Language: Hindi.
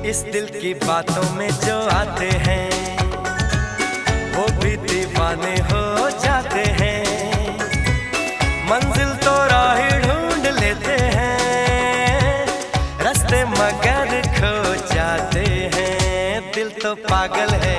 इस दिल की बातों में जो आते हैं वो भी दीवाने हो जाते हैं। मंजिल तो राह ढूंढ लेते हैं, रास्ते मगर खो जाते हैं। दिल तो पागल है